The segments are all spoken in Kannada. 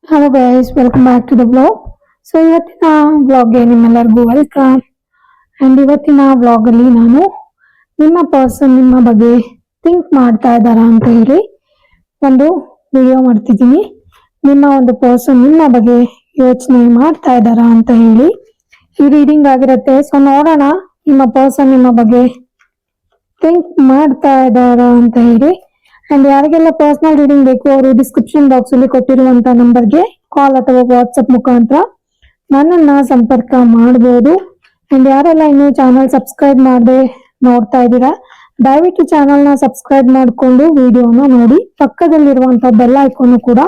Hello guys, welcome back to the blog. So ಇವತ್ತಿನ ಬ್ಲಾಗ್ಗೆ ನಿಮ್ಮೆಲ್ಲರಿಗೂ ವೆಲ್ಕಮ್. ಅಂಡ್ ಇವತ್ತಿನ ಬ್ಲಾಗ್ ಅಲ್ಲಿ ನಾನು ನಿಮ್ಮ ಪರ್ಸನ್ ನಿಮ್ಮ ಬಗ್ಗೆ ಥಿಂಕ್ ಮಾಡ್ತಾ ಇದ್ದಾರಾ ಅಂತ ಹೇಳಿ ಒಂದು ವಿಡಿಯೋ ಮಾಡ್ತಿದ್ದೀನಿ. ನಿಮ್ಮ ಒಂದು ಪರ್ಸನ್ ನಿಮ್ಮ ಬಗ್ಗೆ ಯೋಚನೆ ಮಾಡ್ತಾ ಇದ್ದಾರಾ ಅಂತ ಹೇಳಿ ಈ ರೀಡಿಂಗ್ ಆಗಿರುತ್ತೆ. ಸೊ ನೋಡೋಣ ನಿಮ್ಮ ಪರ್ಸನ್ ನಿಮ್ಮ ಬಗ್ಗೆ ಥಿಂಕ್ ಮಾಡ್ತಾ ಇದ್ದಾರಾ ಅಂತ ಹೇಳಿ. ಅಂಡ್ ಯಾರಿಗೆಲ್ಲ ಪರ್ಸನಲ್ ರೀಡಿಂಗ್ ಬೇಕು ಅವರು ಡಿಸ್ಕ್ರಿಪ್ಷನ್ ಬಾಕ್ಸ್ ಅಲ್ಲಿ ಕೊಟ್ಟಿರುವಂತ ನಂಬರ್ಗೆ ಕಾಲ್ ಅಥವಾ ವಾಟ್ಸ್ಆಪ್ ಮುಖಾಂತರ ನನ್ನನ್ನ ಸಂಪರ್ಕ ಮಾಡಬಹುದು. ಅಂಡ್ ಯಾರೆಲ್ಲ ಇನ್ನು ಚಾನಲ್ ಸಬ್ಸ್ಕ್ರೈಬ್ ಮಾಡದೆ ನೋಡ್ತಾ ಇದ್ದೀರಾ, ದಯವಿಟ್ಟು ಚಾನಲ್ ನ ಸಬ್ಸ್ಕ್ರೈಬ್ ಮಾಡಿಕೊಂಡು ವಿಡಿಯೋನ ನೋಡಿ, ಪಕ್ಕದಲ್ಲಿರುವಂತ ಬೆಲ್ ಐಕಾನ್ ಕೂಡ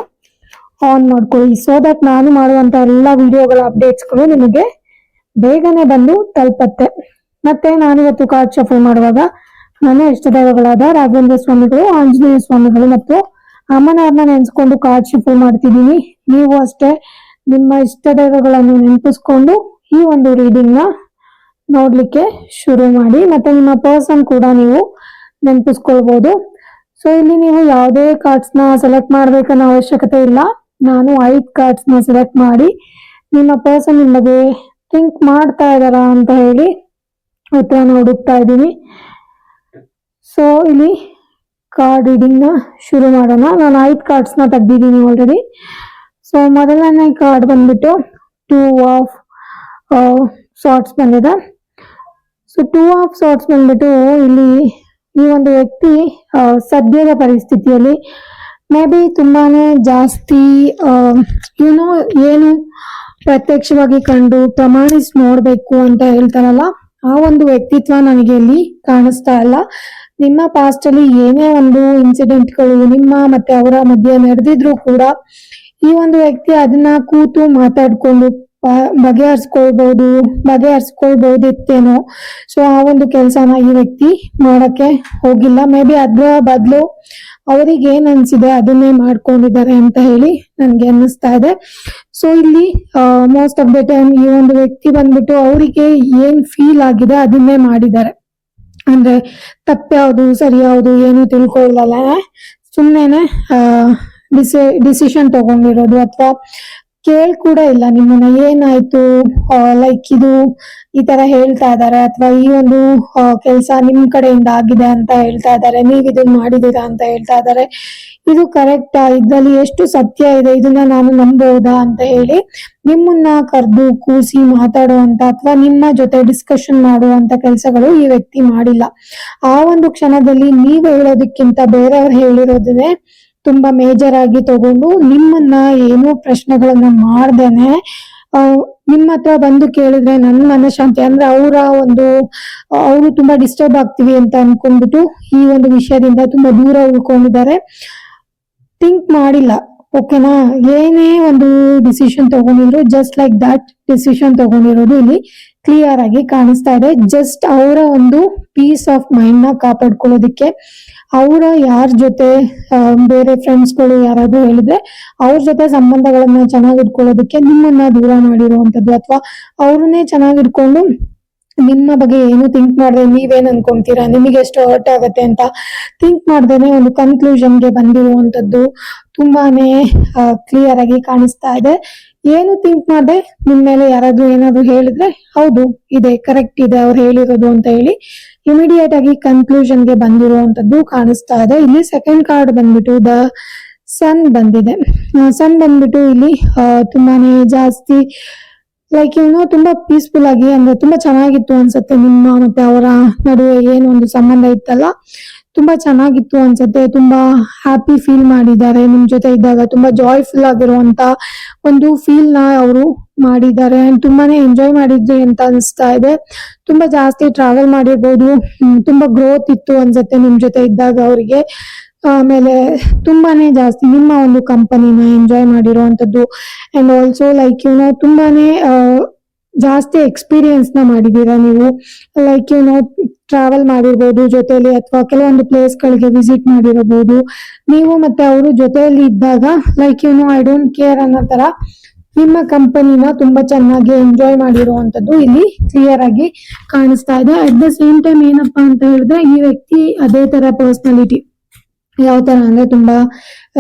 ಆನ್ ಮಾಡ್ಕೊಳ್ಳಿ. ಸೊ ದಟ್ ನಾನು ಮಾಡುವಂತ ಎಲ್ಲ ವಿಡಿಯೋಗಳ ಅಪ್ಡೇಟ್ಸ್ಗಳು ನಿಮಗೆ ಬೇಗನೆ ಬಂದು ತಲುಪತ್ತೆ. ಮತ್ತೆ ನಾನಿವತ್ತು ಕಾರ್ಡ್ ಶಫಲ್ ಮಾಡುವಾಗ ನನ್ನ ಇಷ್ಟ ದೈವಗಳಾದ ರಾಘವೇಂದ್ರ ಸ್ವಾಮಿಗಳು, ಆಂಜನೇಯ ಸ್ವಾಮಿಗಳು ಮತ್ತು ಅಮ್ಮನವ್ರನ್ನ ನೆನೆಸ್ಕೊಂಡು ಕಾರ್ಡ್ ಶಫಲ್ ಮಾಡ್ತಿದ್ದೀನಿ. ನೀವು ಅಷ್ಟೇ ನಿಮ್ಮ ಇಷ್ಟ ದೈವಗಳನ್ನು ನೆನಪಿಸ್ಕೊಂಡು ಈ ಒಂದು ರೀಡಿಂಗ್ ನ ನೋಡ್ಲಿಕ್ಕೆ ಶುರು ಮಾಡಿ. ಮತ್ತೆ ನಿಮ್ಮ ಪರ್ಸನ್ ಕೂಡ ನೀವು ನೆನಪಿಸ್ಕೊಳ್ಬಹುದು. ಸೊ ಇಲ್ಲಿ ನೀವು ಯಾವುದೇ ಕಾರ್ಡ್ಸ್ ನ ಸೆಲೆಕ್ಟ್ ಮಾಡ್ಬೇಕನ್ನೋ ಅವಶ್ಯಕತೆ ಇಲ್ಲ. ನಾನು 5 ಕಾರ್ಡ್ಸ್ ನ ಸೆಲೆಕ್ಟ್ ಮಾಡಿ ನಿಮ್ಮ ಪರ್ಸನ್ ನಿಮಗೆ ಥಿಂಕ್ ಮಾಡ್ತಾ ಇದಾರಾ ಅಂತ ಹೇಳಿ ಉತ್ತರನ ಹುಡುಕ್ತಾ ಇದ್ದೀನಿ. ಸೊ ಇಲ್ಲಿ ಕಾರ್ಡ್ ರೀಡಿಂಗ್ ನ ಶುರು ಮಾಡೋಣ. ನಾನು 5 ಕಾರ್ಡ್ಸ್ ನ ತೆಗ್ದಿದ್ದೀನಿ ಆಲ್ರೆಡಿ. ಸೊ ಮೊದಲನೇ ಕಾರ್ಡ್ ಬಂದ್ಬಿಟ್ಟು 2 ಆಫ್ ಸಾರ್ಟ್ಸ್ ಬಂದಿದೆ. ಸೊ 2 ಆಫ್ ಸಾರ್ಟ್ಸ್ ಬಂದ್ಬಿಟ್ಟು ಇಲ್ಲಿ ಈ ಒಂದು ವ್ಯಕ್ತಿ ಸದ್ಯದ ಪರಿಸ್ಥಿತಿಯಲ್ಲಿ ಮೇ ಬಿ ತುಂಬಾನೇ ಜಾಸ್ತಿ ಏನು ಪ್ರತ್ಯಕ್ಷವಾಗಿ ಕಂಡು ಪ್ರಮಾಣಿಸಿ ನೋಡ್ಬೇಕು ಅಂತ ಹೇಳ್ತಾರಲ್ಲ, ಆ ಒಂದು ವ್ಯಕ್ತಿತ್ವ ನನಗೆ ಇಲ್ಲಿ ಕಾಣಿಸ್ತಾ ಇಲ್ಲ. ನಿಮ್ಮ ಪಾಸ್ಟ್ ಅಲ್ಲಿ ಏನೇ ಒಂದು ಇನ್ಸಿಡೆಂಟ್ಗಳು ನಿಮ್ಮ ಮತ್ತೆ ಅವರ ಮಧ್ಯೆ ನಡೆದಿದ್ರು ಕೂಡ ಈ ಒಂದು ವ್ಯಕ್ತಿ ಅದನ್ನ ಕೂತು ಮಾತಾಡ್ಕೊಂಡು ಬಗೆಹರಿಸ್ಕೊಳ್ಬಹುದಿತ್ತೇನೋ. ಸೊ ಆ ಒಂದು ಕೆಲಸನ ಈ ವ್ಯಕ್ತಿ ಮಾಡಕ್ಕೆ ಹೋಗಿಲ್ಲ. ಮೇ ಬಿ ಅದ್ರ ಬದಲು ಅವರಿಗೆ ಏನ್ ಅನ್ಸಿದೆ ಅದನ್ನೇ ಮಾಡ್ಕೊಂಡಿದ್ದಾರೆ ಅಂತ ಹೇಳಿ ನನ್ಗೆ ಅನ್ನಿಸ್ತಾ ಇದೆ. ಸೊ ಇಲ್ಲಿ ಮೋಸ್ಟ್ ಆಫ್ ದ ಟೈಮ್ ಈ ಒಂದು ವ್ಯಕ್ತಿ ಬಂದ್ಬಿಟ್ಟು ಅವರಿಗೆ ಏನ್ ಫೀಲ್ ಆಗಿದೆ ಅದನ್ನೇ ಮಾಡಿದ್ದಾರೆ. ಅಂದ್ರೆ ತಪ್ಪ್ಯಾವ್ದು ಸರಿ ಯಾವ್ದು ಏನು ತಿಳ್ಕೊಳ್ಳಲ್ಲ, ಸುಮ್ನೆನೆ ಡಿಸಿಷನ್ ತಗೊಂಡಿರೋದು ಅಥವಾ ಕೇಳ್ ಕೂಡ ಇಲ್ಲ ನಿಮ್ಮನ್ನ ಏನಾಯ್ತು, ಲೈಕ್ ಇದು ಈ ತರ ಹೇಳ್ತಾ ಇದಾರೆ ಅಥವಾ ಈ ಒಂದು ಕೆಲಸ ನಿಮ್ ಕಡೆಯಿಂದ ಆಗಿದೆ ಅಂತ ಹೇಳ್ತಾ ಇದಾರೆ, ನೀವ್ ಇದನ್ನ ಮಾಡಿದೀರಾ ಅಂತ ಹೇಳ್ತಾ ಇದಾರೆ. ಇದು ಕರೆಕ್ಟ್, ಇದ್ರಲ್ಲಿ ಎಷ್ಟು ಸತ್ಯ ಇದೆ, ಇದನ್ನ ನಾನು ನಂಬಹುದಾ ಅಂತ ಹೇಳಿ ನಿಮ್ಮನ್ನ ಕರೆದು ಕೂಸಿ ಮಾತಾಡುವಂತ ಅಥವಾ ನಿಮ್ಮ ಜೊತೆ ಡಿಸ್ಕಷನ್ ಮಾಡುವಂತ ಕೆಲಸಗಳು ಈ ವ್ಯಕ್ತಿ ಮಾಡಿಲ್ಲ. ಆ ಒಂದು ಕ್ಷಣದಲ್ಲಿ ನೀವ್ ಹೇಳೋದಕ್ಕಿಂತ ಬೇರೆಯವ್ರು ಹೇಳಿರೋದನ್ನೇ ತುಂಬಾ ಮೇಜರ್ ಆಗಿ ತಗೊಂಡು ನಿಮ್ಮನ್ನ ಏನೋ ಪ್ರಶ್ನೆಗಳನ್ನ ಮಾಡ್ದೇನೆ ನಿಮ್ಮ ಹತ್ರ ಬಂದು ಕೇಳಿದ್ರೆ ನನ್ನ ಮನಶಾಂತಿ ಅಂದ್ರೆ ಅವರು ತುಂಬಾ ಡಿಸ್ಟರ್ಬ್ ಆಗ್ತೀವಿ ಅಂತ ಅನ್ಕೊಂಡ್ಬಿಟ್ಟು ಈ ಒಂದು ವಿಷಯದಿಂದ ತುಂಬಾ ದೂರ ಉಳ್ಕೊಂಡಿದ್ದಾರೆ. ಥಿಂಕ್ ಮಾಡಿಲ್ಲ, ಓಕೆನಾ. ಏನೇ ಒಂದು ಡಿಸಿಷನ್ ತಗೊಂಡಿದ್ರು ಜಸ್ಟ್ ಲೈಕ್ ದಟ್ ಡಿಸಿಷನ್ ತಗೊಂಡಿರೋದು ಇಲ್ಲಿ ಕ್ಲಿಯರ್ ಆಗಿ ಕಾಣಿಸ್ತಾ ಇದೆ. ಜಸ್ಟ್ ಅವರ ಒಂದು ಪೀಸ್ ಆಫ್ ಮೈಂಡ್ ನ ಕಾಪಾಡ್ಕೊಳ್ಳೋದಿಕ್ಕೆ ಅವರ ಯಾರ ಜೊತೆ ಬೇರೆ ಫ್ರೆಂಡ್ಸ್ಗಳು ಯಾರಾದ್ರೂ ಹೇಳಿದ್ರೆ ಅವ್ರ ಜೊತೆ ಸಂಬಂಧಗಳನ್ನ ಚೆನ್ನಾಗಿ ಇಟ್ಕೊಳ್ಳೋದಕ್ಕೆ ನಿಮ್ಮನ್ನ ದೂರ ಮಾಡಿರುವಂತದ್ದು ಅಥವಾ ಅವ್ರನ್ನೇ ಚೆನ್ನಾಗಿ ಇಟ್ಕೊಂಡು ನಿಮ್ಮ ಬಗ್ಗೆ ಏನು ಥಿಂಕ್ ಮಾಡ್ದೆ ನೀವೇನ್ ಅನ್ಕೊಂತೀರಾ, ನಿಮಗೆ ಎಷ್ಟು ಹರ್ಟ್ ಆಗತ್ತೆ ಅಂತ ಥಿಂಕ್ ಮಾಡ್ದೇನೆ ಒಂದು ಕನ್ಕ್ಲೂಷನ್ಗೆ ಬಂದಿರುವಂತದ್ದು ತುಂಬಾನೇ ಕ್ಲಿಯರ್ ಆಗಿ ಕಾಣಿಸ್ತಾ ಇದೆ. ಏನು ಥಿಂಕ್ ಮಾಡ್ದೆ ನಿಮ್ ಮೇಲೆ ಯಾರಾದ್ರೂ ಏನಾದ್ರು ಹೇಳಿದ್ರೆ ಹೌದು ಇದೆ ಕರೆಕ್ಟ್ ಇದೆ ಅವ್ರು ಹೇಳಿರೋದು ಅಂತ ಹೇಳಿ ಇಮಿಡಿಯೇಟ್ ಆಗಿ ಕನ್ಕ್ಲೂಷನ್ಗೆ ಬಂದಿರುವಂತದ್ದು ಕಾಣಿಸ್ತಾ ಇದೆ. ಇಲ್ಲಿ ಸೆಕೆಂಡ್ ಕಾರ್ಡ್ ಬಂದ್ಬಿಟ್ಟು ದ ಸನ್ ಬಂದಿದೆ. ಸನ್ ಬಂದ್ಬಿಟ್ಟು ಇಲ್ಲಿ ತುಂಬಾನೇ ಜಾಸ್ತಿ ಲೈಕ್ ತುಂಬಾ ಪೀಸ್ಫುಲ್ ಆಗಿ ಅಂದ್ರೆ ತುಂಬಾ ಚೆನ್ನಾಗಿತ್ತು ಅನ್ಸತ್ತೆ. ನಿಮ್ಮ ಮತ್ತೆ ಅವರ ನಡುವೆ ಏನು ಒಂದು ಸಂಬಂಧ ಇತ್ತಲ್ಲ ತುಂಬಾ ಚೆನ್ನಾಗಿತ್ತು ಅನ್ಸತ್ತೆ. ತುಂಬಾ ಹ್ಯಾಪಿ ಫೀಲ್ ಮಾಡಿದ್ದಾರೆ ನಿಮ್ ಜೊತೆ ಇದ್ದಾಗ. ತುಂಬಾ ಜಾಯ್ಫುಲ್ ಆಗಿರುವಂತ ಒಂದು ಫೀಲ್ ನ ಅವರು ಮಾಡಿದ್ದಾರೆ ಅಂಡ್ ತುಂಬಾನೇ ಎಂಜಾಯ್ ಮಾಡಿದ್ರಿ ಅಂತ ಅನಿಸ್ತಾ ಇದೆ. ತುಂಬಾ ಜಾಸ್ತಿ ಟ್ರಾವೆಲ್ ಮಾಡಿರ್ಬೋದು, ತುಂಬಾ ಗ್ರೋತ್ ಇತ್ತು ಅನ್ಸತ್ತೆ ನಿಮ್ ಜೊತೆ ಇದ್ದಾಗ ಅವರಿಗೆ. ಆಮೇಲೆ ತುಂಬಾನೇ ಜಾಸ್ತಿ ನಿಮ್ಮ ಒಂದು ಕಂಪನಿನ ಎಂಜಾಯ್ ಮಾಡಿರುವಂತದ್ದು ಅಂಡ್ ಆಲ್ಸೋ ಲೈಕ್ ತುಂಬಾನೇ ಜಾಸ್ತಿ ಎಕ್ಸ್ಪೀರಿಯನ್ಸ್ ನ ಮಾಡಿದೀರಾ ನೀವು. ಲೈಕ್ ಟ್ರಾವೆಲ್ ಮಾಡಿರ್ಬೋದು ಜೊತೆಲಿ ಅಥವಾ ಕೆಲವೊಂದು ಪ್ಲೇಸ್ ಗಳಿಗೆ ವಿಸಿಟ್ ಮಾಡಿರಬಹುದು ನೀವು ಮತ್ತೆ ಅವರು ಜೊತೆಯಲ್ಲಿ ಇದ್ದಾಗ. ಲೈಕ್ ಐ ಡೋಂಟ್ ಕೇರ್ ಅನ್ನೋ ತರ ನಿಮ್ಮ ಕಂಪನಿನ ತುಂಬಾ ಚೆನ್ನಾಗಿ ಎಂಜಾಯ್ ಮಾಡಿರುವಂತದ್ದು ಇಲ್ಲಿ ಕ್ಲಿಯರ್ ಆಗಿ ಕಾಣಿಸ್ತಾ ಇದೆ. ಅಟ್ ದ ಸೇಮ್ ಟೈಮ್ ಏನಪ್ಪಾ ಅಂತ ಹೇಳಿದ್ರೆ ಈ ವ್ಯಕ್ತಿ ಅದೇ ತರ ಪರ್ಸನಾಲಿಟಿ ಯಾವ ತರ ಅಂದ್ರೆ ತುಂಬಾ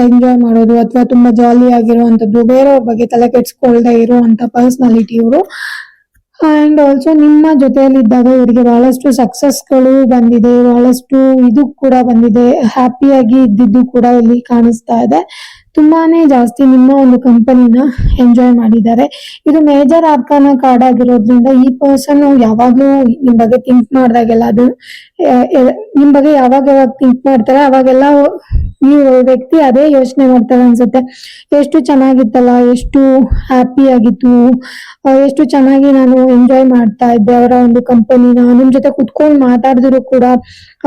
ಎಂಜಾಯ್ ಮಾಡೋದು ಅಥವಾ ತುಂಬಾ ಜಾಲಿ ಆಗಿರುವಂತದ್ದು, ಬೇರೆಯವ್ರ ಬಗ್ಗೆ ತಲೆ ಕೆಡ್ಸ್ಕೊಳ್ದೆ ಇರುವಂತ ಪರ್ಸನಾಲಿಟಿ ಇವರು. ಅಂಡ್ ಆಲ್ಸೋ ನಿಮ್ಮ ಜೊತೆಯಲ್ಲಿ ಇದ್ದಾಗ ಇವರಿಗೆ ಬಹಳಷ್ಟು ಸಕ್ಸಸ್ಗಳು ಬಂದಿದೆ, ಬಹಳಷ್ಟು ಇದು ಕೂಡ ಬಂದಿದೆ, ಹ್ಯಾಪಿಯಾಗಿ ಇದ್ದಿದ್ದು ಕೂಡ ಇಲ್ಲಿ ಕಾಣಿಸ್ತಾ ಇದೆ. ತುಂಬಾನೇ ಜಾಸ್ತಿ ನಿಮ್ಮ ಒಂದು ಕಂಪನಿನ ಎಂಜಾಯ್ ಮಾಡಿದ್ದಾರೆ. ಇದು ಮೇಜರ್ ಆರ್ಕಾನ ಕಾರ್ಡ್ ಆಗಿರೋದ್ರಿಂದ ಈ ಪರ್ಸನ್ ಯಾವಾಗ್ಲೂ ನಿಮ್ ಬಗ್ಗೆ ಥಿಂಕ್ ಮಾಡ್ದಾಗೆಲ್ಲ ಅದು ನಿಮ್ ಬಗ್ಗೆ ಯಾವಾಗ ಥಿಂಕ್ ಮಾಡ್ತಾರೆ ಅವಾಗೆಲ್ಲ ಈ ವ್ಯಕ್ತಿ ಅದೇ ಯೋಚನೆ ಮಾಡ್ತಾರೆ ಅನ್ಸುತ್ತೆ. ಎಷ್ಟು ಚೆನ್ನಾಗಿತ್ತಲ್ಲ, ಎಷ್ಟು ಹ್ಯಾಪಿ ಆಗಿತ್ತು, ಎಷ್ಟು ಚೆನ್ನಾಗಿ ನಾನು ಎಂಜಾಯ್ ಮಾಡ್ತಾ ಇದ್ದೆ ಅವರ ಒಂದು ಕಂಪನಿನ. ನಿಮ್ ಜೊತೆ ಕುತ್ಕೊಂಡು ಮಾತಾಡಿದ್ರು ಕೂಡ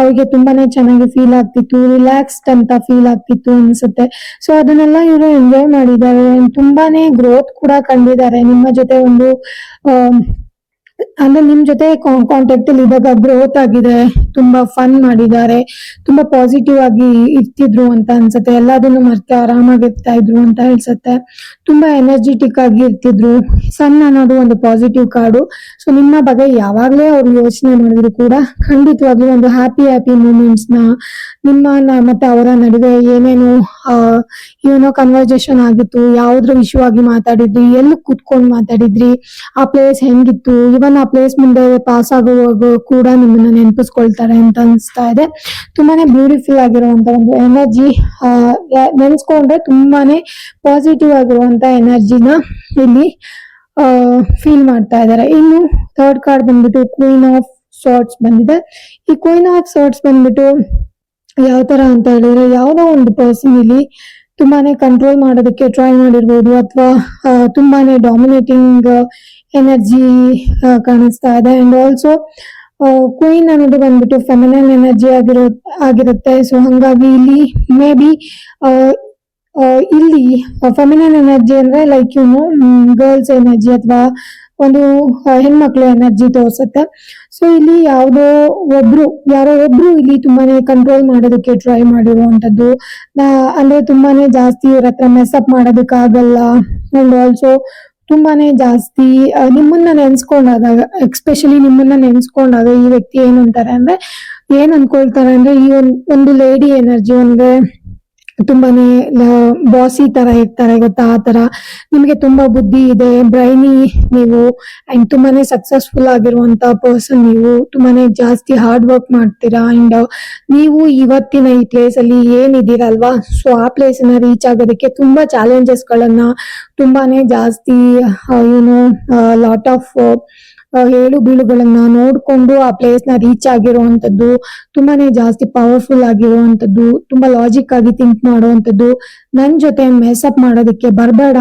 ಅವ್ರಿಗೆ ತುಂಬಾನೇ ಚೆನ್ನಾಗಿ ಫೀಲ್ ಆಗ್ತಿತ್ತು, ರಿಲ್ಯಾಕ್ಸ್ಡ್ ಅಂತ ಫೀಲ್ ಆಗ್ತಿತ್ತು ಅನ್ಸುತ್ತೆ. ಸೊ ಅದನ್ನೆಲ್ಲ ಇವರು ಎಂಜಾಯ್ ಮಾಡಿದ್ದಾರೆ. ತುಂಬಾನೇ ಗ್ರೋತ್ ಕೂಡ ಕಂಡಿದ್ದಾರೆ ನಿಮ್ಮ ಜೊತೆ ಒಂದು ಅಂದ್ರೆ ನಿಮ್ ಜೊತೆ ಕಾಂಟ್ಯಾಕ್ಟ್ ಅಲ್ಲಿ ಇವಾಗ ಗ್ರೋತ್ ಆಗಿದೆ, ತುಂಬಾ ಫನ್ ಮಾಡಿದ್ದಾರೆ, ತುಂಬಾ ಪಾಸಿಟಿವ್ ಆಗಿ ಇರ್ತಿದ್ರು ಅಂತ ಅನ್ಸುತ್ತೆ, ಎಲ್ಲದನ್ನು ಮರ್ತೆ ಆರಾಮಾಗಿ ಇರ್ತಾ ಇದ್ರು ಅಂತ ಅನ್ಸುತ್ತೆ, ತುಂಬಾ ಎನರ್ಜೆಟಿಕ್ ಆಗಿ ಇರ್ತಿದ್ರು. ಸನ್ ಅನ್ನೋದು ಒಂದು ಪಾಸಿಟಿವ್ ಕಾರ್ಡು. ಸೊ ನಿಮ್ಮ ಬಗ್ಗೆ ಯಾವಾಗ್ಲೇ ಅವ್ರು ಯೋಚನೆ ಮಾಡಿದ್ರು ಕೂಡ ಖಂಡಿತವಾಗ್ಲೂ ಒಂದು ಹ್ಯಾಪಿ ಮೂಮೆಂಟ್ಸ್ ನ ನಿಮ್ಮ ಮತ್ತೆ ಅವರ ನಡುವೆ ಏನೇನು ಏನೋ ಕನ್ವರ್ಜೇಷನ್ ಆಗಿತ್ತು, ಯಾವ್ದ್ರ ವಿಷಯವಾಗಿ ಮಾತಾಡಿದ್ರಿ, ಎಲ್ಲಿ ಕುತ್ಕೊಂಡ್ ಮಾತಾಡಿದ್ರಿ, ಆ ಪ್ಲೇಸ್ ಹೆಂಗಿತ್ತು, ಇವನ್ ಆ ಪ್ಲೇಸ್ ಮುಂದೆ ಪಾಸ್ ಆಗುವಾಗ ಕೂಡ ನಿಮ್ಮನ್ನ ನೆನಪಿಸ್ಕೊಳ್ತಾರೆ ಅಂತ ಅನ್ಸ್ತಾ ಇದೆ. ತುಂಬಾನೇ ಬ್ಯೂಟಿಫುಲ್ ಆಗಿರುವಂತ ಒಂದು ಎನರ್ಜಿ, ನೆನ್ಸ್ಕೊಂಡ್ರೆ ತುಂಬಾನೇ ಪಾಸಿಟಿವ್ ಆಗಿರುವಂತ ಎನರ್ಜಿನ ಇಲ್ಲಿ ಫೀಲ್ ಮಾಡ್ತಾ ಇದ್ದಾರೆ. ಇನ್ನು ಥರ್ಡ್ ಕಾರ್ಡ್ ಬಂದ್ಬಿಟ್ಟು ಕ್ವೀನ್ ಆಫ್ ಸಾರ್ಟ್ಸ್ ಬಂದಿದೆ. ಈ ಕ್ವೀನ್ ಆಫ್ ಸಾರ್ಟ್ಸ್ ಬಂದ್ಬಿಟ್ಟು ಯಾವ ತರ ಅಂತ ಹೇಳಿದ್ರೆ, ಯಾವ್ದೋ ಒಂದು ಪರ್ಸನ್ ಇಲ್ಲಿ ತುಂಬಾನೇ ಕಂಟ್ರೋಲ್ ಮಾಡೋದಕ್ಕೆ ಟ್ರೈ ಮಾಡಿರ್ಬೋದು, ಅಥವಾ ತುಂಬಾನೇ ಡಾಮಿನೇಟಿಂಗ್ ಎನರ್ಜಿ ಕಾಣಿಸ್ತಾ ಇದೆ. ಅಂಡ್ ಆಲ್ಸೋ ಕ್ವೀನ್ ಅನ್ನೋದು ಬಂದ್ಬಿಟ್ಟು ಫೆಮಿನೈನ್ ಎನರ್ಜಿ ಆಗಿರುತ್ತೆ. ಸೊ ಹಂಗಾಗಿ ಇಲ್ಲಿ ಮೇ ಬಿ ಇಲ್ಲಿ ಫೆಮಿನೈನ್ ಎನರ್ಜಿ ಅಂದ್ರೆ ಲೈಕ್ ಗರ್ಲ್ಸ್ ಎನರ್ಜಿ ಅಥವಾ ಒಂದು ಹೆಣ್ಮಕ್ಳು ಎನರ್ಜಿ ತೋರ್ಸುತ್ತೆ. ಸೊ ಇಲ್ಲಿ ಯಾರೋ ಒಬ್ರು ಇಲ್ಲಿ ತುಂಬಾನೇ ಕಂಟ್ರೋಲ್ ಮಾಡೋದಕ್ಕೆ ಟ್ರೈ ಮಾಡಿರುವಂತದ್ದು, ಅಂದ್ರೆ ತುಂಬಾನೇ ಜಾಸ್ತಿ ಇವ್ರ ಹತ್ರ ಮೆಸ್ಅಪ್ ಮಾಡೋದಕ್ಕಾಗಲ್ಲ. ಅಂಡ್ ಆಲ್ಸೋ ತುಂಬಾನೇ ಜಾಸ್ತಿ ನಿಮ್ಮನ್ನ ನೆನ್ಸ್ಕೊಂಡಾಗ, ಎಕ್ಸ್ಪೆಷಲಿ ನಿಮ್ಮನ್ನ ನೆನ್ಸ್ಕೊಂಡಾಗ ಈ ವ್ಯಕ್ತಿ ಏನ್ ಅನ್ಕೊಳ್ತಾರೆ ಅಂದ್ರೆ ಈ ಒಂದು ಲೇಡಿ ಎನರ್ಜಿ ಅಂದ್ರೆ ತುಂಬಾನೇ ಬಾಸಿ ತರ ಇರ್ತಾರೆ ಗೊತ್ತಾ, ಆ ತರ ನಿಮ್ಗೆ ತುಂಬಾ ಬುದ್ಧಿ ಇದೆ, ಬ್ರೈನಿ ನೀವು, ಅಂಡ್ ತುಂಬಾನೇ ಸಕ್ಸಸ್ಫುಲ್ ಆಗಿರುವಂತ ಪರ್ಸನ್ ನೀವು, ತುಂಬಾನೇ ಜಾಸ್ತಿ ಹಾರ್ಡ್ ವರ್ಕ್ ಮಾಡ್ತೀರಾ. ಅಂಡ್ ನೀವು ಇವತ್ತಿನ ಈ ಪ್ಲೇಸ್ ಅಲ್ಲಿ ಏನಿದ್ದೀರಲ್ವಾ, ಸೊ ಆ ಪ್ಲೇಸ್ ನ ರೀಚ್ ಆಗೋದಕ್ಕೆ ತುಂಬಾ ಚಾಲೆಂಜಸ್ ಗಳನ್ನ, ತುಂಬಾನೇ ಜಾಸ್ತಿ ಲಾಟ್ ಆಫ್ ಏಳು ಬೀಳುಗಳನ್ನ ನೋಡ್ಕೊಂಡು ಆ ಪ್ಲೇಸ್ ನ ರೀಚ್ ಆಗಿರುವಂತದ್ದು, ತುಂಬಾನೇ ಜಾಸ್ತಿ ಪವರ್ಫುಲ್ ಆಗಿರುವಂತದ್ದು, ತುಂಬಾ ಲಾಜಿಕ್ ಆಗಿ ಥಿಂಕ್ ಮಾಡುವಂತದ್ದು, ನನ್ ಜೊತೆ ಮೆಸಪ್ ಮಾಡೋದಕ್ಕೆ ಬರ್ಬೇಡ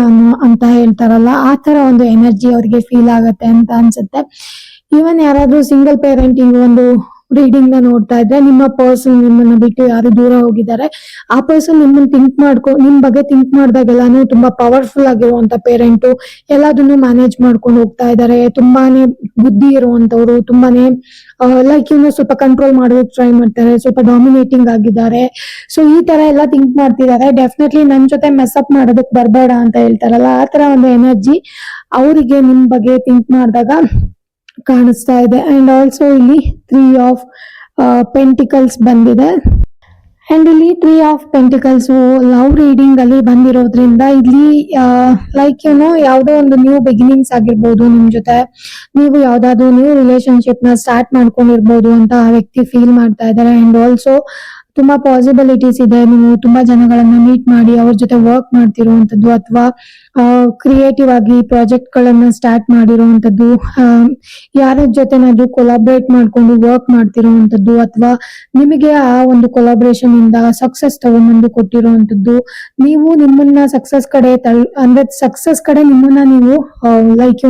ಅಂತ ಹೇಳ್ತಾರಲ್ಲ, ಆ ತರ ಒಂದು ಎನರ್ಜಿ ಅವ್ರಿಗೆ ಫೀಲ್ ಆಗತ್ತೆ ಅಂತ ಅನ್ಸುತ್ತೆ. ಈವನ್ ಯಾರಾದ್ರೂ ಸಿಂಗಲ್ ಪೇರೆಂಟ್ ಈ ಒಂದು ರೀಡಿಂಗ್ ನ ನೋಡ್ತಾ ಇದ್ರೆ, ನಿಮ್ಮ ಪರ್ಸನ್ ನಿಮ್ಮನ್ನ ಬಿಟ್ಟು ಯಾರು ದೂರ ಹೋಗಿದ್ದಾರೆ, ಆ ಪರ್ಸನ್ ನಿಮ್ ಬಗ್ಗೆ ಥಿಂಕ್ ಮಾಡಿದಾಗೆಲ್ಲಾನು ತುಂಬಾ ಪವರ್ಫುಲ್ ಆಗಿರುವಂತ ಪೇರೆಂಟು, ಎಲ್ಲದನ್ನು ಮ್ಯಾನೇಜ್ ಮಾಡ್ಕೊಂಡು ಹೋಗ್ತಾ ಇದ್ದಾರೆ, ತುಂಬಾನೇ ಬುದ್ಧಿ ಇರುವಂತವ್ರು, ತುಂಬಾನೇ ಲೈಕ್ ಸ್ವಲ್ಪ ಕಂಟ್ರೋಲ್ ಮಾಡೋದಕ್ಕೆ ಟ್ರೈ ಮಾಡ್ತಾರೆ, ಸ್ವಲ್ಪ ಡಾಮಿನೇಟಿಂಗ್ ಆಗಿದ್ದಾರೆ. ಸೊ ಈ ತರ ಎಲ್ಲ ಥಿಂಕ್ ಮಾಡ್ತಿದ್ದಾರೆ. ಡೆಫಿನೆಟ್ಲಿ ನನ್ ಜೊತೆ ಮೆಸ್ಅಪ್ ಮಾಡೋದಕ್ ಬರ್ಬೇಡ ಅಂತ ಹೇಳ್ತಾರಲ್ಲ, ಆ ತರ ಒಂದು ಎನರ್ಜಿ ಅವರಿಗೆ ನಿಮ್ ಬಗ್ಗೆ ಥಿಂಕ್ ಮಾಡಿದಾಗ ಕಾಣಿಸ್ತಾ ಇದೆ. ಅಂಡ್ ಆಲ್ಸೋ ಇಲ್ಲಿ 3 ಆಫ್ ಪೆಂಟಿಕಲ್ಸ್ ಬಂದಿದೆ. ಅಂಡ್ ಇಲ್ಲಿ 3 ಆಫ್ ಪೆಂಟಿಕಲ್ಸ್ ಲವ್ ರೀಡಿಂಗ್ ಅಲ್ಲಿ ಬಂದಿರೋದ್ರಿಂದ ಇಲ್ಲಿ ಲೈಕ್ ಯಾವ್ದೋ ಒಂದು ನ್ಯೂ ಬಿಗಿನಿಂಗ್ಸ್ ಆಗಿರ್ಬೋದು, ನಿಮ್ ಜೊತೆ ನೀವು ಯಾವ್ದಾದ್ರು ನ್ಯೂ ರಿಲೇಶನ್ಶಿಪ್ ನ ಸ್ಟಾರ್ಟ್ ಮಾಡ್ಕೊಂಡಿರ್ಬೋದು ಅಂತ ಆ ವ್ಯಕ್ತಿ ಫೀಲ್ ಮಾಡ್ತಾ ಇದ್ದಾರೆ. ಅಂಡ್ ಆಲ್ಸೋ ತುಂಬಾ ಪಾಸಿಬಿಲಿಟೀಸ್ ಇದೆ, ನೀವು ತುಂಬಾ ಜನಗಳನ್ನ ಮೀಟ್ ಮಾಡಿ ಅವ್ರ ಜೊತೆ ವರ್ಕ್ ಮಾಡ್ತಿರುವಂತದ್ದು, ಅಥವಾ ಕ್ರಿಯೇಟಿವ್ ಆಗಿ ಪ್ರಾಜೆಕ್ಟ್ ಗಳನ್ನ ಸ್ಟಾರ್ಟ್ ಮಾಡಿರುವಂತದ್ದು, ಯಾರ ಜೊತೆನಾದ್ರೂ ಕೊಲಾಬ್ರೇಟ್ ಮಾಡ್ಕೊಂಡು ವರ್ಕ್ ಮಾಡ್ತಿರುವಂತದ್ದು, ಅಥವಾ ನಿಮಗೆ ಆ ಒಂದು ಕೊಲಾಬ್ರೇಷನ್ ಇಂದ ಸಕ್ಸಸ್ ತಗೊಂಡ್ಬಂದು ಕೊಟ್ಟಿರುವಂತದ್ದು, ನೀವು ನಿಮ್ಮನ್ನ ಸಕ್ಸಸ್ ಕಡೆ ಅಂದ್ರೆ ಸಕ್ಸಸ್ ಕಡೆ ನಿಮ್ಮನ್ನ ನೀವು ಲೈಕ್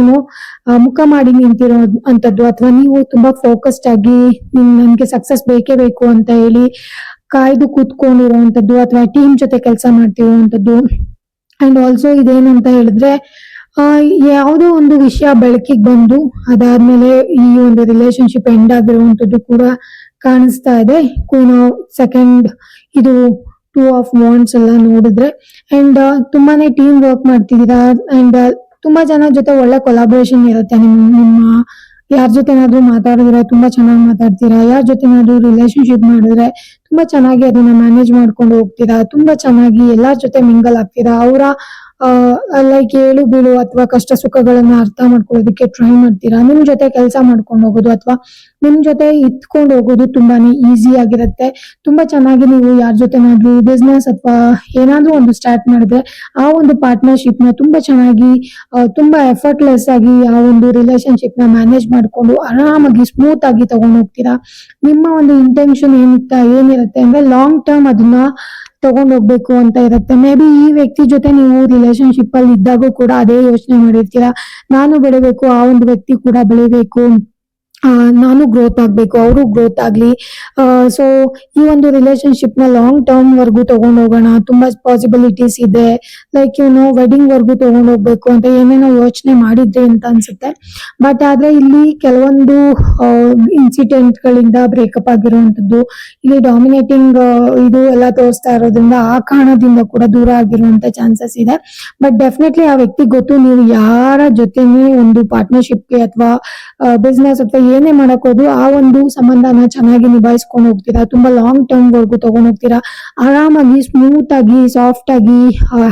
ಮುಖ ಮಾಡಿ ನಿಂತಿರೋ ಅಂತದ್ದು, ಅಥವಾ ನೀವು ತುಂಬಾ ಫೋಕಸ್ಡ್ ಆಗಿ ನನ್ಗೆ ಸಕ್ಸಸ್ ಬೇಕೇ ಬೇಕು ಅಂತ ಹೇಳಿ ಕಾಯ್ದು ಕೂತ್ಕೊಂಡಿರುವಂತದ್ದು, ಅಥವಾ ಟೀಮ್ ಜೊತೆ ಕೆಲಸ ಮಾಡ್ತಿರುವಂತದ್ದು. ಅಂಡ್ ಆಲ್ಸೋ ಇದೇನಂತ ಹೇಳಿದ್ರೆ, ಯಾವುದೋ ಒಂದು ವಿಷಯ ಬೆಳಕಿಗೆ ಬಂದು ಅದಾದ್ಮೇಲೆ ಈ ಒಂದು ರಿಲೇಶನ್ಶಿಪ್ ಎಂಡ್ ಆಗಿರುವಂತದ್ದು ಕೂಡ ಕಾಣಿಸ್ತಾ ಇದೆ. ಸೆಕೆಂಡ್ ಇದು 2 ಆಫ್ ವಾಂಡ್ಸ್ ಎಲ್ಲ ನೋಡಿದ್ರೆ, ಅಂಡ್ ತುಂಬಾನೇ ಟೀಮ್ ವರ್ಕ್ ಮಾಡ್ತಿದ್ದೀರಾ, ಅಂಡ್ ತುಂಬಾ ಜನ ಜೊತೆ ಒಳ್ಳೆ ಕೊಲಾಬ್ರೇಷನ್ ಇರುತ್ತೆ ನಿಮ್ಮ ಯಾರ ಜೊತೆನಾದ್ರೂ ಮಾತಾಡಿದ್ರೆ ತುಂಬಾ ಚೆನ್ನಾಗಿ ಮಾತಾಡ್ತೀರಾ, ಯಾರ ಜೊತೆನಾದ್ರೂ ರಿಲೇಶನ್ಶಿಪ್ ಮಾಡಿದ್ರೆ ತುಂಬಾ ಚೆನ್ನಾಗಿ ಅದನ್ನ ಮ್ಯಾನೇಜ್ ಮಾಡ್ಕೊಂಡು ಹೋಗ್ತೀರಾ, ತುಂಬಾ ಚೆನ್ನಾಗಿ ಎಲ್ಲಾರ್ ಜೊತೆ ಮಿಂಗಲ್ ಆಗ್ತೀರಾ. ಅವರ ಲೈಕ್ ಏಳು ಬೀಳು ಅಥವಾ ಕಷ್ಟ ಸುಖಗಳನ್ನ ಅರ್ಥ ಮಾಡ್ಕೊಳ್ಳೋದಕ್ಕೆ ಟ್ರೈ ಮಾಡ್ತೀರಾ. ನಿಮ್ ಜೊತೆ ಕೆಲಸ ಮಾಡ್ಕೊಂಡು ಹೋಗೋದು ಅಥವಾ ನಿಮ್ ಜೊತೆ ಇತ್ಕೊಂಡು ಹೋಗೋದು ತುಂಬಾನೇ ಈಸಿ ಆಗಿರುತ್ತೆ. ತುಂಬಾ ಚೆನ್ನಾಗಿ ನೀವು ಯಾರ ಜೊತೆನಾದ್ರೂ ಬಿಸ್ನೆಸ್ ಅಥವಾ ಏನಾದ್ರೂ ಒಂದು ಸ್ಟಾರ್ಟ್ ಮಾಡಿದ್ರೆ ಆ ಒಂದು ಪಾರ್ಟ್ನರ್ಶಿಪ್ ನ ತುಂಬಾ ಚೆನ್ನಾಗಿ ತುಂಬಾ ಎಫರ್ಟ್ಲೆಸ್ ಆಗಿ ಆ ಒಂದು ರಿಲೇಶನ್ಶಿಪ್ ನ ಮ್ಯಾನೇಜ್ ಮಾಡ್ಕೊಂಡು ಆರಾಮಾಗಿ ಸ್ಮೂತ್ ಆಗಿ ತಗೊಂಡ್ ಹೋಗ್ತೀರಾ. ನಿಮ್ಮ ಒಂದು ಇಂಟೆನ್ಷನ್ ಏನಿರುತ್ತೆ ಅಂದ್ರೆ ಲಾಂಗ್ ಟರ್ಮ್ ಅದನ್ನ ತಗೊಂಡ್ ಹೋಗ್ಬೇಕು ಅಂತ ಇರುತ್ತೆ. ಮೇ ಬಿ ಈ ವ್ಯಕ್ತಿ ಜೊತೆ ನೀವು ರಿಲೇಶನ್ಶಿಪ್ ಅಲ್ಲಿ ಇದ್ದಾಗೂ ಕೂಡ ಅದೇ ಯೋಚನೆ ಮಾಡಿರ್ತೀರಾ, ನಾನು ಬೆಳಿಬೇಕು, ಆ ಒಂದು ವ್ಯಕ್ತಿ ಕೂಡ ಬೆಳಿಬೇಕು, ನಾನು ಗ್ರೋತ್ ಆಗ್ಬೇಕು, ಅವರು ಗ್ರೋತ್ ಆಗ್ಲಿ. ಸೊ ಈ ಒಂದು ರಿಲೇಶನ್ಶಿಪ್ ನ ಲಾಂಗ್ ಟರ್ಮ್ ವರ್ಗು ತಗೊಂಡ್ ಹೋಗೋಣ, ತುಂಬಾ ಪಾಸಿಬಿಲಿಟೀಸ್ ಇದೆ, ಲೈಕ್ ವೆಡ್ಡಿಂಗ್ ವರ್ಗು ತಗೊಂಡ್ ಹೋಗ್ಬೇಕು ಅಂತ ಏನೇನೋ ಯೋಚನೆ ಮಾಡಿದ್ರಿ ಅಂತ ಅನ್ಸುತ್ತೆ. ಬಟ್ ಆದ್ರೆ ಇಲ್ಲಿ ಕೆಲವೊಂದು ಇನ್ಸಿಡೆಂಟ್ ಗಳಿಂದ ಬ್ರೇಕಪ್ ಆಗಿರುವಂತದ್ದು, ಇಲ್ಲಿ ಡಾಮಿನೇಟಿಂಗ್ ಇದು ಎಲ್ಲ ತೋರಿಸ್ತಾ ಇರೋದ್ರಿಂದ ಆ ಕಾರಣದಿಂದ ಕೂಡ ದೂರ ಆಗಿರುವಂತ ಚಾನ್ಸಸ್ ಇದೆ. ಬಟ್ ಡೆಫಿನೆಟ್ಲಿ ಆ ವ್ಯಕ್ತಿ ಗೊತ್ತು ನೀವು ಯಾರ ಜೊತೆನೆ ಒಂದು ಪಾರ್ಟ್ನರ್ಶಿಪ್ಗೆ ಅಥವಾ ಬಿಸ್ನೆಸ್ ಅಥವಾ ಏನೇ ಮಾಡಕ್ ಹೋದ್ರು ಆ ಒಂದು ಸಂಬಂಧನ ಚೆನ್ನಾಗಿ ನಿಭಾಯಿಸ್ಕೊಂಡು ಹೋಗ್ತೀರಾ, ತುಂಬಾ ಲಾಂಗ್ ಟರ್ಮ್ ವರ್ಗು ತಗೊಂಡ್ ಹೋಗ್ತೀರಾ, ಆರಾಮಾಗಿ ಸ್ಮೂತ್ ಆಗಿ ಸಾಫ್ಟ್ ಆಗಿ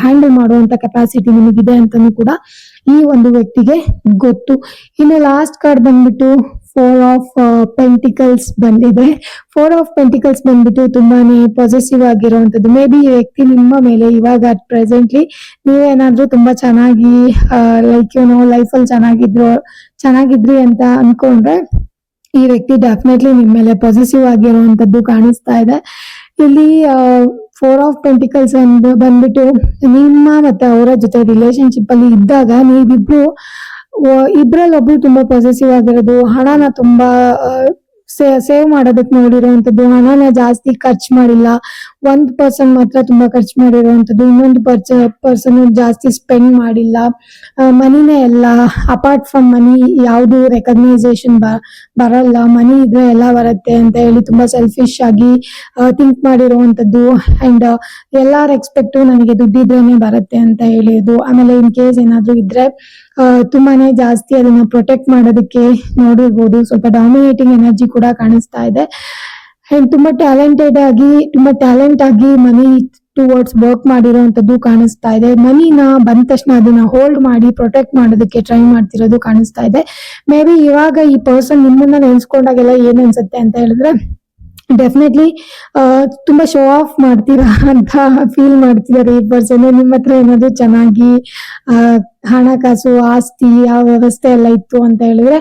ಹ್ಯಾಂಡಲ್ ಮಾಡುವಂತ ಕೆಪಾಸಿಟಿ ನಿಮಗಿದೆ ಅಂತಾನು ಕೂಡ ಈ ಒಂದು ವ್ಯಕ್ತಿಗೆ ಗೊತ್ತು. ಇನ್ನು ಲಾಸ್ಟ್ ಕಾರ್ಡ್ ಬಂದ್ಬಿಟ್ಟು ಫೋರ್ ಆಫ್ ಪೆಂಟಿಕಲ್ಸ್ ಬಂದಿದೆ. ಫೋರ್ ಆಫ್ ಪೆಂಟಿಕಲ್ಸ್ ಬಂದ್ಬಿಟ್ಟು ತುಂಬಾನೇ ಪಾಸಿಟಿವ್ ಆಗಿರುವಂತದ್ದು. ಮೇ ಬಿ ಈ ವ್ಯಕ್ತಿ ನಿಮ್ಮ ಮೇಲೆ ಇವಾಗ ಪ್ರೆಸೆಂಟ್ಲಿ ನೀವೇನಾದ್ರೂ ತುಂಬಾ ಚೆನ್ನಾಗಿ ಲೈಕ್ ಲೈಫ್ ಅಲ್ಲಿ ಚೆನ್ನಾಗಿದ್ರಿ ಅಂತ ಅನ್ಕೊಂಡ್ರೆ ಈ ವ್ಯಕ್ತಿ ಡೆಫಿನೆಟ್ಲಿ ನಿಮ್ ಮೇಲೆ ಪಾಸಿಟಿವ್ ಆಗಿರುವಂತದ್ದು ಕಾಣಿಸ್ತಾ ಇದೆ. ಇಲ್ಲಿ ಫೋರ್ ಆಫ್ ಪೆಂಟಿಕಲ್ಸ್ ಬಂದ್ಬಿಟ್ಟು ನಿಮ್ಮ ಮತ್ತೆ ಅವರ ಜೊತೆ ರಿಲೇಶನ್ಶಿಪ್ ಅಲ್ಲಿ ಇದ್ದಾಗ ನೀವಿಬ್ರು ಇಬ್ರಲ್ಲಿ ಒಬ್ರು ತುಂಬಾ ಪಾಸಿಟಿವ್ ಆಗಿರೋದು, ಹಣನ ತುಂಬಾ ಸೇವ್ ಮಾಡೋದಕ್ಕೆ ನೋಡಿರುವಂತದ್ದು, ಹಣನ ಜಾಸ್ತಿ ಖರ್ಚು ಮಾಡಿಲ್ಲ. ಒಂದ್ ಪರ್ಸನ್ ಮಾತ್ರ ತುಂಬಾ ಖರ್ಚು ಮಾಡಿರುವಂತದ್ದು, ಇನ್ನೊಂದು ಪರ್ಸನ್ ಜಾಸ್ತಿ ಸ್ಪೆಂಡ್ ಮಾಡಿಲ್ಲ. ಮನಿನೇ ಎಲ್ಲ, ಅಪಾರ್ಟ್ ಫ್ರಮ್ ಮನಿ ಯಾವ್ದು ರೆಕಗ್ನೈಸೇಷನ್ ಬರಲ್ಲ, ಮನಿ ಇದ್ರೆ ಎಲ್ಲ ಬರುತ್ತೆ ಅಂತ ಹೇಳಿ ತುಂಬಾ ಸೆಲ್ಫಿಶ್ ಆಗಿ ಥಿಂಕ್ ಮಾಡಿರುವಂತದ್ದು. ಅಂಡ್ ಎಲ್ಲಾರ ಎಕ್ಸ್ಪೆಕ್ಟ್ ನನಗೆ ದುಡ್ಡಿದ್ರೇನೆ ಬರುತ್ತೆ ಅಂತ ಹೇಳಿದ್ದು. ಆಮೇಲೆ ಇನ್ ಕೇಸ್ ಏನಾದ್ರು ಇದ್ರೆ ತುಂಬಾನೇ ಜಾಸ್ತಿ ಅದನ್ನ ಪ್ರೊಟೆಕ್ಟ್ ಮಾಡೋದಕ್ಕೆ ನೋಡಿರ್ಬೋದು. ಸ್ವಲ್ಪ ಡಾಮಿನೇಟಿಂಗ್ ಎನರ್ಜಿ ಕೂಡ ಕಾಣಿಸ್ತಾ ಇದೆ. ಅಂಡ್ ತುಂಬಾ ಟ್ಯಾಲೆಂಟ್ ಆಗಿ ಮನಿ ಟುವರ್ಡ್ಸ್ ವರ್ಕ್ ಮಾಡಿರೋಂಥದ್ದು ಕಾಣಿಸ್ತಾ ಇದೆ. ಮನಿನ ಬಂದ ತಕ್ಷಣ ಅದನ್ನ ಹೋಲ್ಡ್ ಮಾಡಿ ಪ್ರೊಟೆಕ್ಟ್ ಮಾಡೋದಕ್ಕೆ ಟ್ರೈ ಮಾಡ್ತಿರೋದು ಕಾಣಿಸ್ತಾ ಇದೆ. ಮೇ ಬಿ ಇವಾಗ ಈ ಪರ್ಸನ್ ನಿಮ್ಮನ್ನ ನೆನ್ಸ್ಕೊಂಡಾಗೆಲ್ಲ ಏನ್ ಅನ್ಸುತ್ತೆ ಅಂತ ಹೇಳಿದ್ರೆ ಡೆಫಿನೆಟ್ಲಿ ತುಂಬಾ ಶೋ ಆಫ್ ಮಾಡ್ತೀರಾ ಅಂತ ಫೀಲ್ ಮಾಡ್ತಿದ್ದಾರೆ ಈ ಪರ್ಸನ್. ನಿಮ್ಮ ಹತ್ರ ಏನಾದ್ರು ಚೆನ್ನಾಗಿ ಹಣಕಾಸು ಆಸ್ತಿ ಯಾವ ವ್ಯವಸ್ಥೆ ಎಲ್ಲ ಇತ್ತು ಅಂತ ಹೇಳಿದ್ರೆ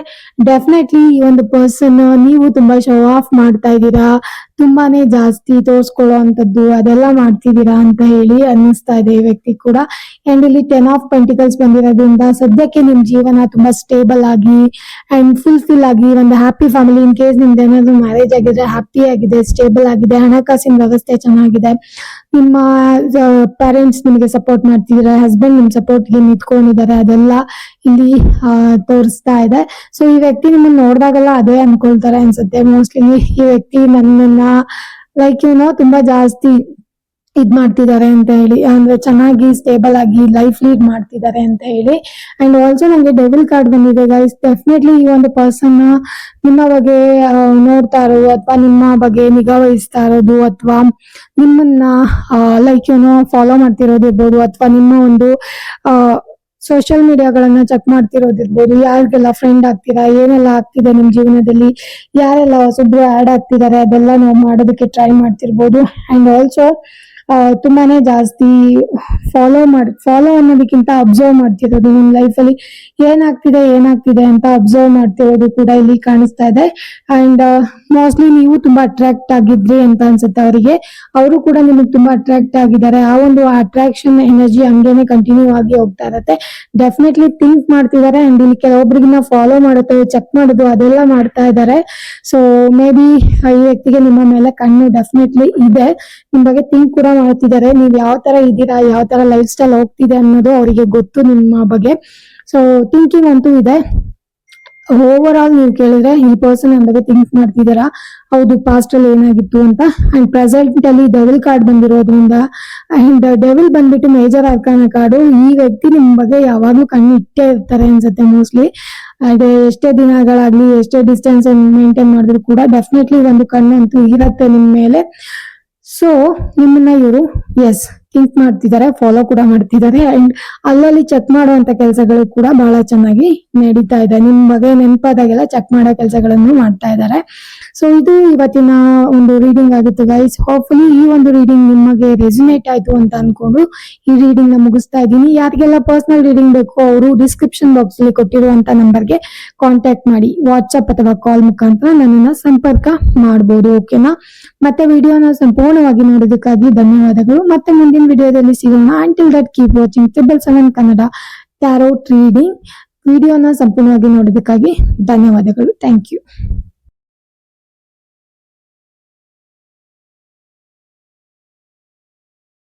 ಡೆಫಿನೆಟ್ಲಿ ಈ ಒಂದು ಪರ್ಸನ್ ನೀವು ತುಂಬಾ ಶೋ ಆಫ್ ಮಾಡ್ತಾ ಇದ್ದೀರಾ, ತುಂಬಾನೇ ಜಾಸ್ತಿ ತೋರ್ಸ್ಕೊಳ್ಳೋ ಅಂತದ್ದು ಅದೆಲ್ಲ ಮಾಡ್ತಿದ್ದೀರಾ ಅಂತ ಹೇಳಿ ಅನ್ನಿಸ್ತಾ ಇದೆ ಈ ವ್ಯಕ್ತಿ ಕೂಡ. ಅಂಡ್ ಇಲ್ಲಿ 10 ಆಫ್ ಪೆಂಟಿಕಲ್ಸ್ ಬಂದಿರೋದ್ರಿಂದ ಸದ್ಯಕ್ಕೆ ನಿಮ್ ಜೀವನ ತುಂಬಾ ಸ್ಟೇಬಲ್ ಆಗಿ ಅಂಡ್ ಫುಲ್ಫಿಲ್ ಆಗಿ ಒಂದು ಹ್ಯಾಪಿ ಫ್ಯಾಮಿಲಿ. ಇನ್ ಕೇಸ್ ನಿಮ್ದು ಏನಾದ್ರು ಮ್ಯಾರೇಜ್ ಆಗಿದ್ರೆ ಹ್ಯಾಪಿ ಆಗಿದೆ, ಸ್ಟೇಬಲ್ ಆಗಿದೆ, ಹಣಕಾಸಿನ ವ್ಯವಸ್ಥೆ ಚೆನ್ನಾಗಿದೆ, ನಿಮ್ಮ ಪೇರೆಂಟ್ಸ್ ನಿಮಗೆ ಸಪೋರ್ಟ್ ಮಾಡ್ತಿದ್ದಾರೆ, ಹಸ್ಬೆಂಡ್ ನಿಮ್ ಸಪೋರ್ಟ್ಗೆ ನಿಂತ್ಕೊಂಡಿದ್ದಾರೆ, ಅದೆಲ್ಲ ಇಲ್ಲಿ ತೋರಿಸ್ತಾ ಇದೆ. ಸೊ ಈ ವ್ಯಕ್ತಿ ನಿಮ್ಮನ್ನ ನೋಡಿದಾಗೆಲ್ಲ ಅದೇ ಅನ್ಕೊಳ್ತಾರೆ ಅನ್ಸುತ್ತೆ. ಮೋಸ್ಟ್ಲಿ ಈ ವ್ಯಕ್ತಿ ನನ್ನನ್ನ ಲೈಕ್ ತುಂಬಾ ಜಾಸ್ತಿ ಇದ್ ಮಾಡ್ತಿದ್ದಾರೆ ಅಂತ ಹೇಳಿ, ಅಂದ್ರೆ ಚೆನ್ನಾಗಿ ಸ್ಟೇಬಲ್ ಆಗಿ ಲೈಫ್ ಲೀಡ್ ಮಾಡ್ತಿದ್ದಾರೆ ಅಂತ ಹೇಳಿ. ಅಂಡ್ ಆಲ್ಸೋ ನಂಗೆ ಡೆವಿಲ್ ಕಾರ್ಡ್ ಬಂದಿದೆ ಗೈಸ್. ಡೆಫಿನೆಟ್ಲಿ ಈ ಒಂದು ಪರ್ಸನ್ ನಿಮ್ಮ ಬಗ್ಗೆ ನೋಡ್ತಾ ಇರೋದು ಅಥವಾ ನಿಮ್ಮ ಬಗ್ಗೆ ನಿಗಾ ವಹಿಸ್ತಾ ಇರೋದು ಅಥವಾ ನಿಮ್ಮನ್ನ ಲೈಕ್ ಫಾಲೋ ಮಾಡ್ತಿರೋದಿರ್ಬೋದು ಅಥವಾ ನಿಮ್ಮ ಒಂದು ಸೋಷಿಯಲ್ ಮೀಡಿಯಾಗಳನ್ನ ಚೆಕ್ ಮಾಡ್ತಿರೋದಿರ್ಬೋದು, ಯಾರಿಗೆಲ್ಲ ಫ್ರೆಂಡ್ ಆಗ್ತೀರಾ, ಏನೆಲ್ಲ ಆಗ್ತಿದೆ ನಿಮ್ ಜೀವನದಲ್ಲಿ, ಯಾರೆಲ್ಲ ಹೊಸಬ್ರು ಆಡ್ ಆಗ್ತಿದ್ದಾರೆ ಅದೆಲ್ಲ ನಾವು ಮಾಡೋದಕ್ಕೆ ಟ್ರೈ ಮಾಡ್ತಿರ್ಬೋದು. ಅಂಡ್ ಆಲ್ಸೋ ತುಂಬಾನೇ ಜಾಸ್ತಿ ಫಾಲೋ ಅನ್ನೋದಕ್ಕಿಂತ ಅಬ್ಸರ್ವ್ ಮಾಡ್ತಿರೋದು, ನಿಮ್ ಲೈಫ್ ಅಲ್ಲಿ ಏನಾಗ್ತಿದೆ ಅಂತ ಅಬ್ಸರ್ವ್ ಮಾಡ್ತಿರೋದು ಕೂಡ ಇಲ್ಲಿ ಕಾಣಿಸ್ತಾ ಇದೆ. ಅಂಡ್ ಮೋಸ್ಟ್ಲಿ ನೀವು ತುಂಬಾ ಅಟ್ರಾಕ್ಟ್ ಆಗಿದ್ರಿ ಅಂತ ಅನ್ಸುತ್ತೆ ಅವರಿಗೆ, ಅವರು ಕೂಡ ನಿಮಗೆ ತುಂಬಾ ಅಟ್ರಾಕ್ಟ್ ಆಗಿದ್ದಾರೆ. ಆ ಒಂದು ಅಟ್ರಾಕ್ಷನ್ ಎನರ್ಜಿ ಹಂಗೇನೆ ಕಂಟಿನ್ಯೂ ಆಗಿ ಹೋಗ್ತಾ ಇರತ್ತೆ. ಡೆಫಿನೆಟ್ಲಿ ಥಿಂಕ್ ಮಾಡ್ತಿದ್ದಾರೆ ಅಂಡ್ ಇಲ್ಲಿ ಕೆಲವೊಬ್ಬರಿಗಿನ್ನ ಫಾಲೋ ಮಾಡುತ್ತೆ, ಚೆಕ್ ಮಾಡೋದು ಅದೆಲ್ಲ ಮಾಡ್ತಾ ಇದ್ದಾರೆ. ಸೊ ಮೇ ಬಿ ಈ ವ್ಯಕ್ತಿಗೆ ನಿಮ್ಮ ಮೇಲೆ ಕಣ್ಣು ಡೆಫಿನೆಟ್ಲಿ ಇದೆ, ನಿಮ್ ಬಗ್ಗೆ ಥಿಂಕ್ ಕೂಡ ಮಾಡ್ತಿದ್ದಾರೆ. ನೀವ್ ಯಾವ ತರ ಇದ್ದೀರಾ, ಯಾವ ತರ ಲೈಫ್ ಸ್ಟೈಲ್ ಹೋಗ್ತಿದೆ ಅನ್ನೋದು ಅವರಿಗೆ ಗೊತ್ತು ನಿಮ್ಮ ಬಗ್ಗೆ. ಸೊ ಥಿಂಕಿಂಗ್ ಅಂತೂ ಇದೆ. ಓವರ್ ಆಲ್ ನೀವು ಕೇಳಿದ್ರೆ ಈ ಪರ್ಸನ್ ನನ್ನ ಬಗ್ಗೆ ಥಿಂಕ್ ಮಾಡ್ತಿದ್ದೀರಾ, ಹೌದು ಪಾಸ್ಟ್ ಅಲ್ಲಿ ಏನಾಗಿತ್ತು ಅಂತ. ಅಂಡ್ ಪ್ರೆಸೆಂಟ್ ಅಲ್ಲಿ ಡೆವಿಲ್ ಕಾರ್ಡ್ ಬಂದಿರೋದ್ರಿಂದ ಅಂಡ್ ಡೆವಿಲ್ ಬಂದ್ಬಿಟ್ಟು ಮೇಜರ್ ಅರ್ಕಾನ ಕಾರ್ಡು, ಈ ವ್ಯಕ್ತಿ ನಿಮ್ ಬಗ್ಗೆ ಯಾವಾಗ್ಲೂ ಕಣ್ಣು ಇಟ್ಟೇ ಇರ್ತಾರೆ ಅನ್ಸುತ್ತೆ ಮೋಸ್ಟ್ಲಿ. ಅದೇ ಎಷ್ಟೇ ದಿನಗಳಾಗ್ಲಿ ಎಷ್ಟೇ ಡಿಸ್ಟೆನ್ಸ್ ಮೇಂಟೈನ್ ಮಾಡಿದ್ರು ಕೂಡ ಡೆಫಿನೆಟ್ಲಿ ಒಂದು ಕಣ್ಣು ಅಂತೂ ಇರತ್ತೆ ನಿಮ್ ಮೇಲೆ. ಸೊ ನಿಮ್ಮನ್ನ ಇವರು ಎಸ್ ಥಿಂಕ್ ಮಾಡ್ತಿದ್ದಾರೆ, ಫಾಲೋ ಕೂಡ ಮಾಡ್ತಿದ್ದಾರೆ ಅಂಡ್ ಅಲ್ಲಲ್ಲಿ ಚೆಕ್ ಮಾಡುವಂತ ಕೆಲಸಗಳು ಕೂಡ ಬಹಳ ಚೆನ್ನಾಗಿ ನಡೀತಾ ಇದೆ. ನಿಮ್ ಬಗ್ಗೆ ನೆನಪಾದಾಗೆಲ್ಲ ಚೆಕ್ ಮಾಡೋ ಕೆಲಸಗಳನ್ನು ಮಾಡ್ತಾ ಇದ್ದಾರೆ. ಸೊ ಇದು ಇವತ್ತಿನ ಒಂದು ರೀಡಿಂಗ್ ಆಗಿತ್ತು ಗೈಸ್. ಹೋಪ್ಫುಲಿ ಈ ಒಂದು ರೀಡಿಂಗ್ ನಿಮಗೆ ರೆಸಿನೇಟ್ ಆಯ್ತು ಅಂತ ಅನ್ಕೊಂಡು ಈ ರೀಡಿಂಗ್ ನ ಮುಗಿಸ್ತಾ ಇದ್ದೀನಿ. ಯಾರಿಗೆಲ್ಲ ಪರ್ಸನಲ್ ರೀಡಿಂಗ್ ಬೇಕು ಅವರು ಡಿಸ್ಕ್ರಿಪ್ಷನ್ ಬಾಕ್ಸ್ ಅಲ್ಲಿ ಕೊಟ್ಟಿರುವಂತ ನಂಬರ್ಗೆ ಕಾಂಟ್ಯಾಕ್ಟ್ ಮಾಡಿ ವಾಟ್ಸ್ಆಪ್ ಅಥವಾ ಕಾಲ್ ಮುಖಾಂತರ ನನ್ನನ್ನ ಸಂಪರ್ಕ ಮಾಡಬಹುದು. ಓಕೆನಾ? ಮತ್ತೆ ವಿಡಿಯೋನ ಸಂಪೂರ್ಣವಾಗಿ ನೋಡೋದಕ್ಕಾಗಿ ಧನ್ಯವಾದಗಳು. ಮತ್ತೆ ಮುಂದಿನ ವಿಡಿಯೋದಲ್ಲಿ ಸಿಗೋಣ. Until that keep watching 777 Kannada tarot reading. ವಿಡಿಯೋನ ಸಂಪೂರ್ಣವಾಗಿ ನೋಡೋದಕ್ಕಾಗಿ ಧನ್ಯವಾದಗಳು. Thank you.